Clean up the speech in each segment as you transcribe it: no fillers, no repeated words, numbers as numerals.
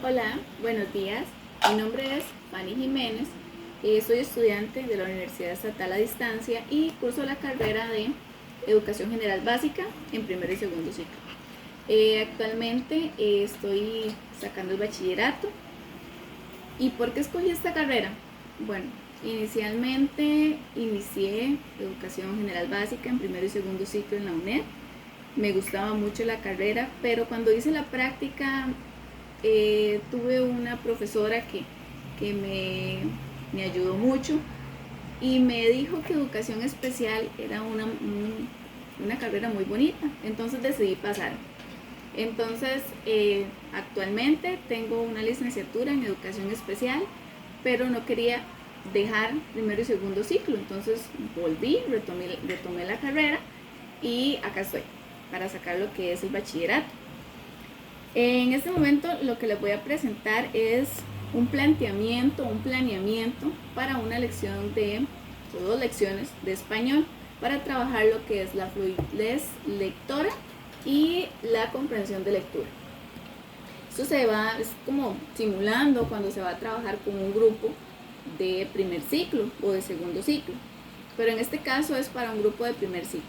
Hola, buenos días. Mi nombre es Fanny Jiménez. Soy estudiante de la Universidad Estatal a Distancia y curso la carrera de Educación General Básica en primero y segundo ciclo. Actualmente estoy sacando el bachillerato. ¿Y por qué escogí esta carrera? Bueno, inicialmente inicié Educación General Básica en primero y segundo ciclo en la UNED. Me gustaba mucho la carrera, pero cuando hice la práctica tuve una profesora que me ayudó mucho y me dijo que educación especial era una carrera muy bonita, entonces decidí pasar. Entonces, actualmente tengo una licenciatura en educación especial, pero no quería dejar primero y segundo ciclo, entonces volví, retomé la carrera y acá estoy para sacar lo que es el bachillerato. En este momento lo que les voy a presentar es un planeamiento para una lección o dos lecciones de español para trabajar lo que es la fluidez lectora y la comprensión de lectura. Esto es como simulando cuando se va a trabajar con un grupo de primer ciclo o de segundo ciclo, pero en este caso es para un grupo de primer ciclo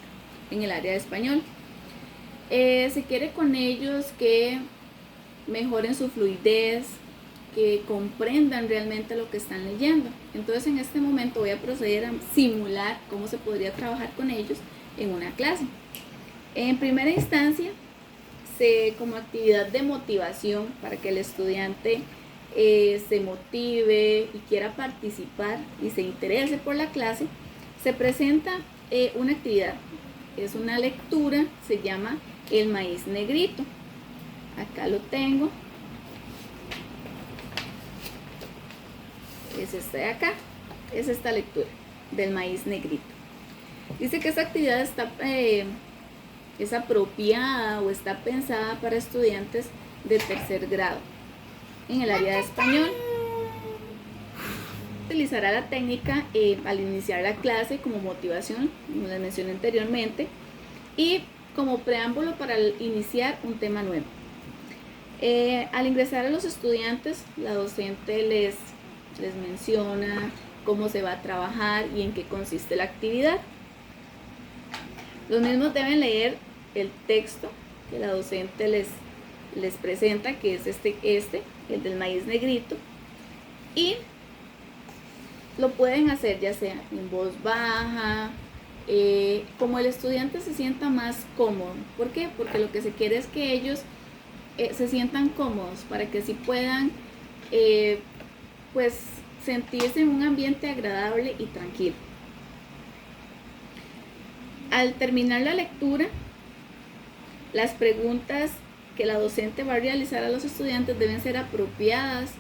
en el área de español. Se quiere con ellos que mejoren su fluidez, que comprendan realmente lo que están leyendo. Entonces en este momento voy a proceder a simular cómo se podría trabajar con ellos en una clase. En primera instancia, como actividad de motivación para que el estudiante se motive y quiera participar y se interese por la clase, se presenta una actividad. Es una lectura, se llama El maíz negrito. Acá lo tengo. Es este de acá. Es esta lectura del maíz negrito. Dice que esta actividad es apropiada o está pensada para estudiantes de tercer grado en el área de español. Utilizará la técnica al iniciar la clase como motivación, como les mencioné anteriormente, y como preámbulo para iniciar un tema nuevo. Al ingresar a los estudiantes, la docente les menciona cómo se va a trabajar y en qué consiste la actividad. Los mismos deben leer el texto que la docente les presenta, que es el del maíz negrito, y lo pueden hacer ya sea en voz baja, como el estudiante se sienta más cómodo. ¿Por qué? Porque lo que se quiere es que ellos se sientan cómodos para que así puedan pues sentirse en un ambiente agradable y tranquilo. Al terminar la lectura, las preguntas que la docente va a realizar a los estudiantes deben ser apropiadas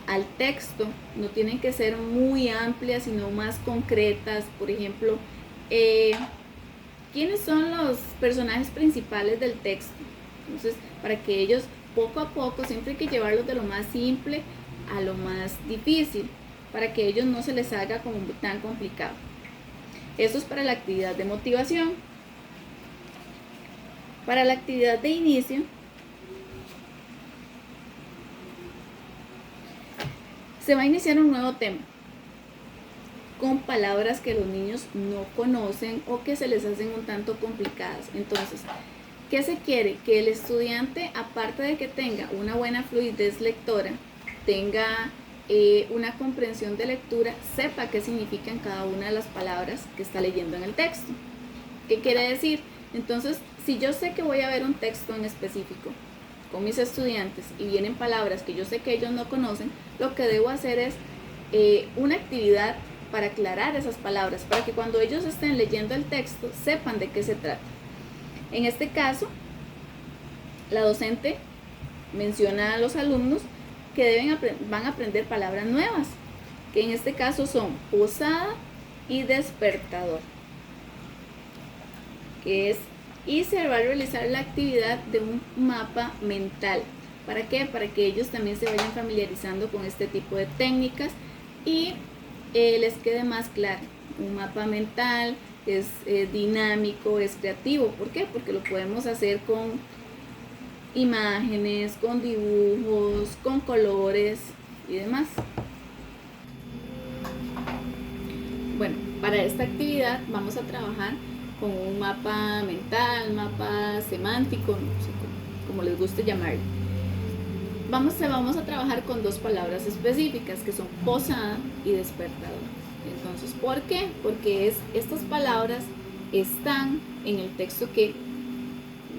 al texto, no tienen que ser muy amplias, sino más concretas. Por ejemplo, ¿quiénes son los personajes principales del texto? Entonces, para que ellos poco a poco, siempre hay que llevarlos de lo más simple a lo más difícil, para que ellos no se les haga como tan complicado. Esto es para la actividad de motivación. Para la actividad de inicio, se va a iniciar un nuevo tema con palabras que los niños no conocen o que se les hacen un tanto complicadas. Entonces, ¿qué se quiere? Que el estudiante, aparte de que tenga una buena fluidez lectora, tenga una comprensión de lectura, sepa qué significan cada una de las palabras que está leyendo en el texto. ¿Qué quiere decir? Entonces, si yo sé que voy a ver un texto en específico con mis estudiantes y vienen palabras que yo sé que ellos no conocen, lo que debo hacer es una actividad para aclarar esas palabras, para que cuando ellos estén leyendo el texto sepan de qué se trata. En este caso, la docente menciona a los alumnos que van a aprender palabras nuevas, que en este caso son posada y despertador, y se va a realizar la actividad de un mapa mental. ¿Para qué? Para que ellos también se vayan familiarizando con este tipo de técnicas y les quede más claro. Un mapa mental es dinámico, es creativo. ¿Por qué? Porque lo podemos hacer con imágenes, con dibujos, con colores y demás. Bueno, para esta actividad vamos a trabajar con un mapa mental, mapa semántico, no sé como les guste llamarlo. Vamos a trabajar con dos palabras específicas que son posada y despertador. Entonces, ¿por qué? Porque estas palabras están en el texto que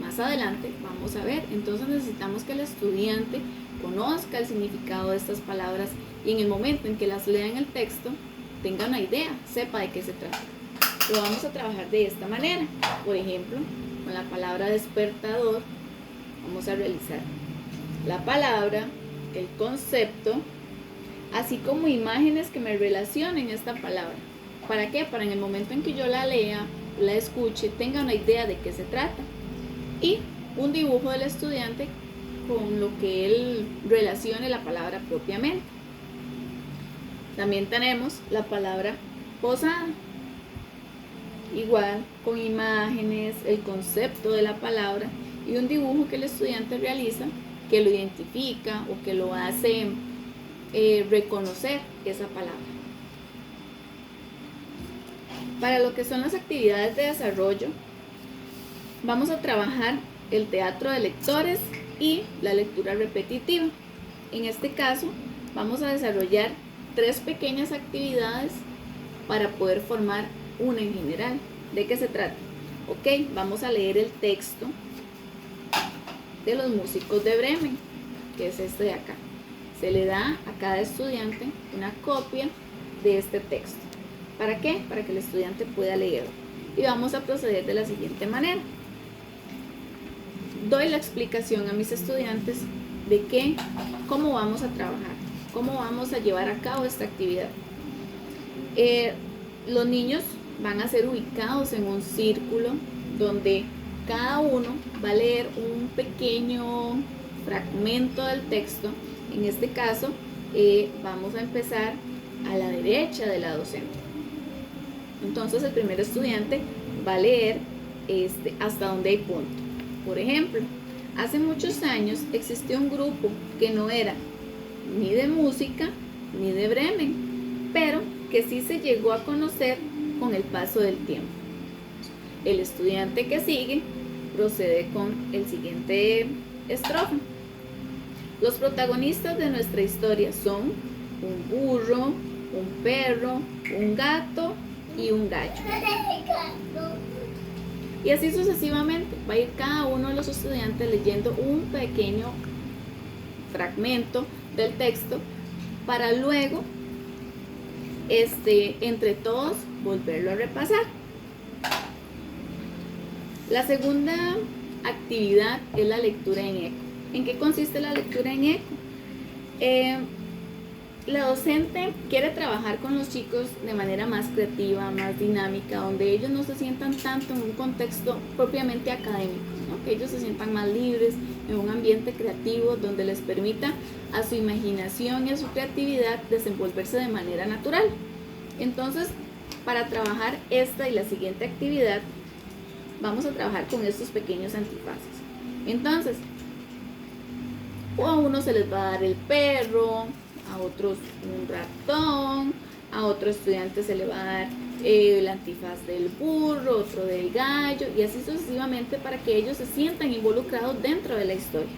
más adelante vamos a ver. Entonces necesitamos que el estudiante conozca el significado de estas palabras y en el momento en que las lea en el texto tenga una idea, sepa de qué se trata. Lo vamos a trabajar de esta manera. Por ejemplo, con la palabra despertador vamos a realizar la palabra, el concepto, así como imágenes que me relacionen esta palabra. ¿Para qué? Para en el momento en que yo la lea, la escuche, tenga una idea de qué se trata. Y un dibujo del estudiante con lo que él relacione la palabra propiamente. También tenemos la palabra posada. Igual, con imágenes, el concepto de la palabra y un dibujo que el estudiante realiza que lo identifica o que lo hace reconocer esa palabra. Para lo que son las actividades de desarrollo, vamos a trabajar el teatro de lectores y la lectura repetitiva. En este caso, vamos a desarrollar 3 pequeñas actividades para poder formar una en general. ¿De qué se trata? Ok, vamos a leer el texto de Los Músicos de Bremen, que es este de acá. Se le da a cada estudiante una copia de este texto. ¿Para qué? Para que el estudiante pueda leerlo. Y vamos a proceder de la siguiente manera. Doy la explicación a mis estudiantes de cómo vamos a trabajar, cómo vamos a llevar a cabo esta actividad. Los niños van a ser ubicados en un círculo donde cada uno va a leer un pequeño fragmento del texto. En este caso, vamos a empezar a la derecha de la docente. Entonces, el primer estudiante va a leer hasta donde hay punto. Por ejemplo, hace muchos años existió un grupo que no era ni de música ni de Bremen, pero que sí se llegó a conocer con el paso del tiempo. El estudiante que sigue procede con el siguiente estrofa. Los protagonistas de nuestra historia son un burro, un perro, un gato y un gallo. Y así sucesivamente va a ir cada uno de los estudiantes leyendo un pequeño fragmento del texto para luego entre todos volverlo a repasar. La segunda actividad es la lectura en eco. ¿En qué consiste la lectura en eco? La docente quiere trabajar con los chicos de manera más creativa, más dinámica, donde ellos no se sientan tanto en un contexto propiamente académico, ¿no? Que ellos se sientan más libres en un ambiente creativo donde les permita a su imaginación y a su creatividad desenvolverse de manera natural. Entonces, para trabajar esta y la siguiente actividad, vamos a trabajar con estos pequeños antifaces. Entonces, a uno se les va a dar el perro, a otros un ratón, a otro estudiante se le va a dar el antifaz del burro, otro del gallo, y así sucesivamente para que ellos se sientan involucrados dentro de la historia.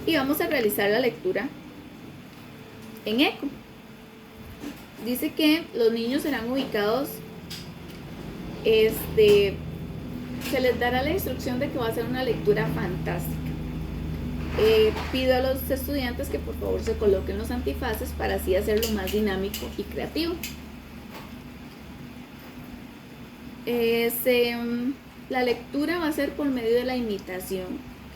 Y vamos a realizar la lectura en eco. Dice que los niños serán ubicados, se les dará la instrucción de que va a ser una lectura fantástica. Pido a los estudiantes que por favor se coloquen los antifaces para así hacerlo más dinámico y creativo. La lectura va a ser por medio de la imitación.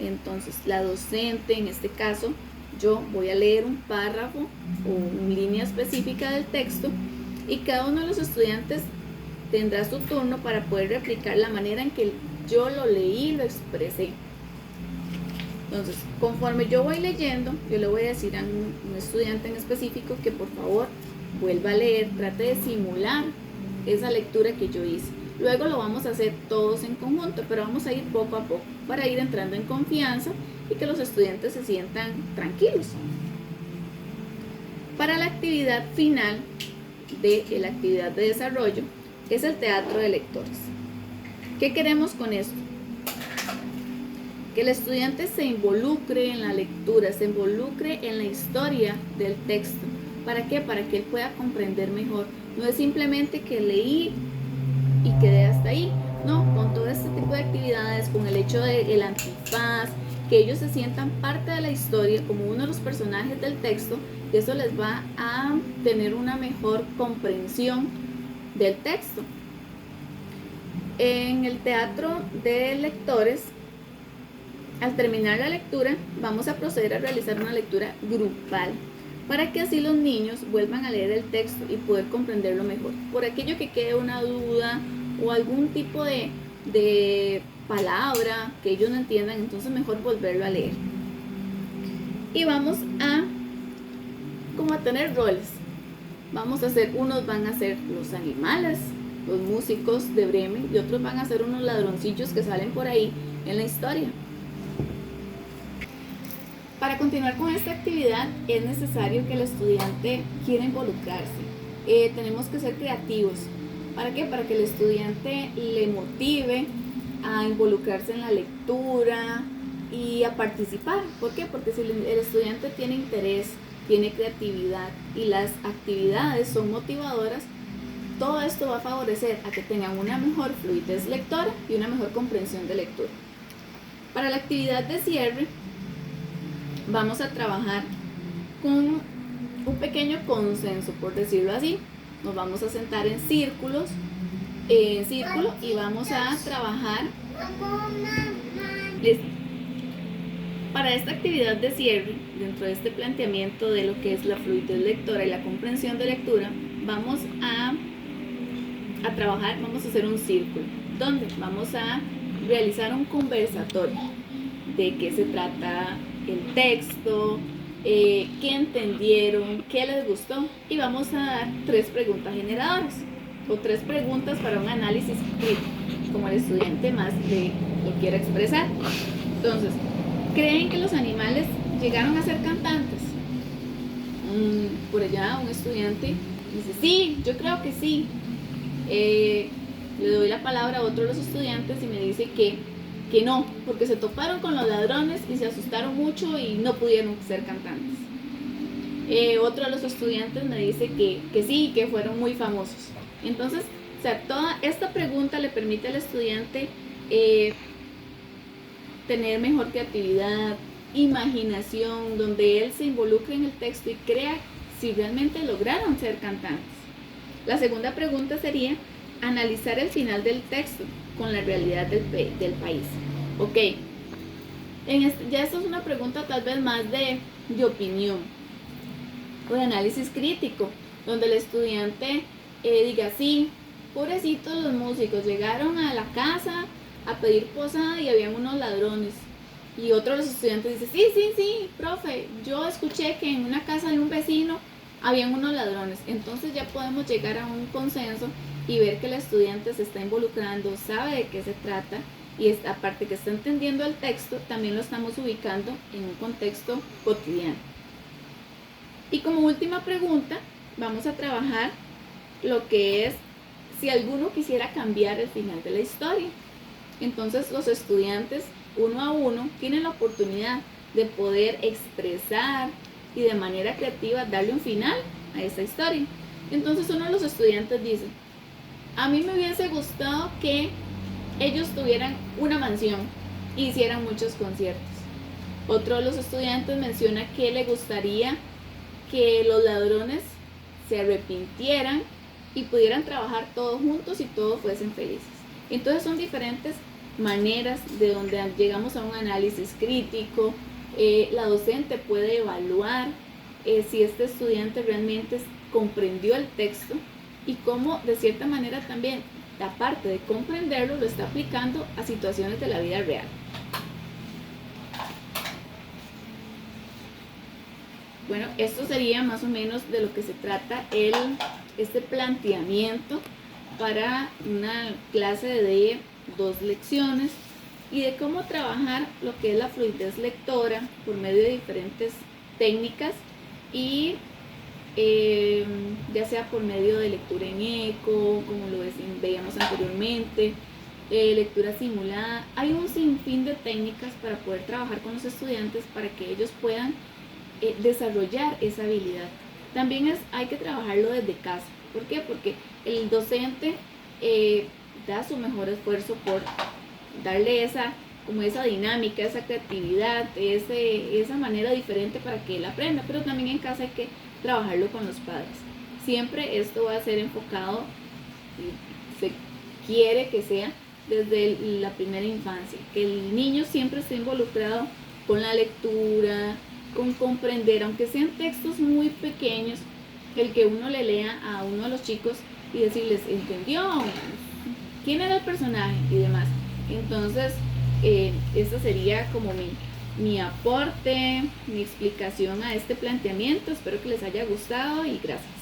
Entonces, la docente, en este caso, yo voy a leer un párrafo o una línea específica del texto y cada uno de los estudiantes tendrá su turno para poder replicar la manera en que yo lo leí y lo expresé. Entonces, conforme yo voy leyendo, yo le voy a decir a un estudiante en específico que por favor vuelva a leer, trate de simular esa lectura que yo hice. Luego lo vamos a hacer todos en conjunto, pero vamos a ir poco a poco para ir entrando en confianza y que los estudiantes se sientan tranquilos. Para la actividad final de la actividad de desarrollo es el teatro de lectores. ¿Qué queremos con esto? Que el estudiante se involucre en la lectura, se involucre en la historia del texto. ¿Para qué? Para que él pueda comprender mejor. No es simplemente que leí y quedé hasta ahí. No, con todo este tipo de actividades, con el hecho del antifaz, que ellos se sientan parte de la historia como uno de los personajes del texto, y eso les va a tener una mejor comprensión del texto. En el teatro de lectores, al terminar la lectura, vamos a proceder a realizar una lectura grupal para que así los niños vuelvan a leer el texto y poder comprenderlo mejor. Por aquello que quede una duda o algún tipo de palabra que ellos no entiendan, entonces mejor volverlo a leer. Y vamos a tener roles. Vamos a hacer, unos van a ser los animales, los músicos de Bremen, y otros van a ser unos ladroncillos que salen por ahí en la historia. Para continuar con esta actividad es necesario que el estudiante quiera involucrarse. Tenemos que ser creativos. ¿Para qué? Para que el estudiante le motive a involucrarse en la lectura y a participar. ¿Por qué? Porque si el estudiante tiene interés, tiene creatividad y las actividades son motivadoras, todo esto va a favorecer a que tengan una mejor fluidez lectora y una mejor comprensión de lectura. Para la actividad de cierre, vamos a trabajar con un pequeño consenso, por decirlo así. Nos vamos a sentar en círculo y vamos a trabajar. Para esta actividad de cierre, dentro de este planteamiento de lo que es la fluidez lectora y la comprensión de lectura, vamos a trabajar, vamos a hacer un círculo, donde vamos a realizar un conversatorio de qué se trata el texto, qué entendieron, qué les gustó, y vamos a dar 3 preguntas generadoras o 3 preguntas para un análisis crítico, como el estudiante más lo quiera expresar. Entonces, ¿creen que los animales llegaron a ser cantantes? Por allá un estudiante dice, sí, yo creo que sí. Le doy la palabra a otro de los estudiantes y me dice que no, porque se toparon con los ladrones y se asustaron mucho y no pudieron ser cantantes. Otro de los estudiantes me dice que sí, que fueron muy famosos. Entonces, o sea, toda esta pregunta le permite al estudiante tener mejor creatividad, imaginación, donde él se involucre en el texto y crea si realmente lograron ser cantantes. La segunda pregunta sería analizar el final del texto con la realidad del país. Ok, ya esto es una pregunta tal vez más de opinión o de análisis crítico, donde el estudiante diga, sí, pobrecitos los músicos, llegaron a la casa a pedir posada y habían unos ladrones. Y otro de los estudiantes dice, sí, profe, yo escuché que en una casa de un vecino habían unos ladrones. Entonces ya podemos llegar a un consenso y ver que el estudiante se está involucrando, sabe de qué se trata, y aparte que está entendiendo el texto, también lo estamos ubicando en un contexto cotidiano. Y como última pregunta, vamos a trabajar lo que es si alguno quisiera cambiar el final de la historia. Entonces los estudiantes, uno a uno, tienen la oportunidad de poder expresar y de manera creativa darle un final a esa historia. Entonces uno de los estudiantes dice, a mí me hubiese gustado que ellos tuvieran una mansión y hicieran muchos conciertos. Otro de los estudiantes menciona que le gustaría que los ladrones se arrepintieran y pudieran trabajar todos juntos y todos fuesen felices. Entonces son diferentes maneras de donde llegamos a un análisis crítico. La docente puede evaluar si este estudiante realmente comprendió el texto y cómo de cierta manera también, aparte de comprenderlo, lo está aplicando a situaciones de la vida real. Bueno, esto sería más o menos de lo que se trata este planteamiento para una clase de 2 lecciones y de cómo trabajar lo que es la fluidez lectora por medio de diferentes técnicas y ya sea por medio de lectura en eco, como lo veíamos anteriormente, lectura simulada. Hay un sinfín de técnicas para poder trabajar con los estudiantes para que ellos puedan desarrollar esa habilidad. También hay que trabajarlo desde casa. ¿Por qué? Porque el docente da su mejor esfuerzo por darle esa dinámica, esa creatividad, esa manera diferente para que él aprenda, pero también en casa hay que trabajarlo con los padres. Siempre esto va a ser enfocado, se quiere que sea desde la primera infancia, que el niño siempre esté involucrado con la lectura, con comprender, aunque sean textos muy pequeños, el que uno le lea a uno de los chicos y decirles, ¿entendió? ¿Quién era el personaje? Y demás. Entonces, esta sería como mi aporte, mi explicación a este planteamiento. Espero que les haya gustado y gracias.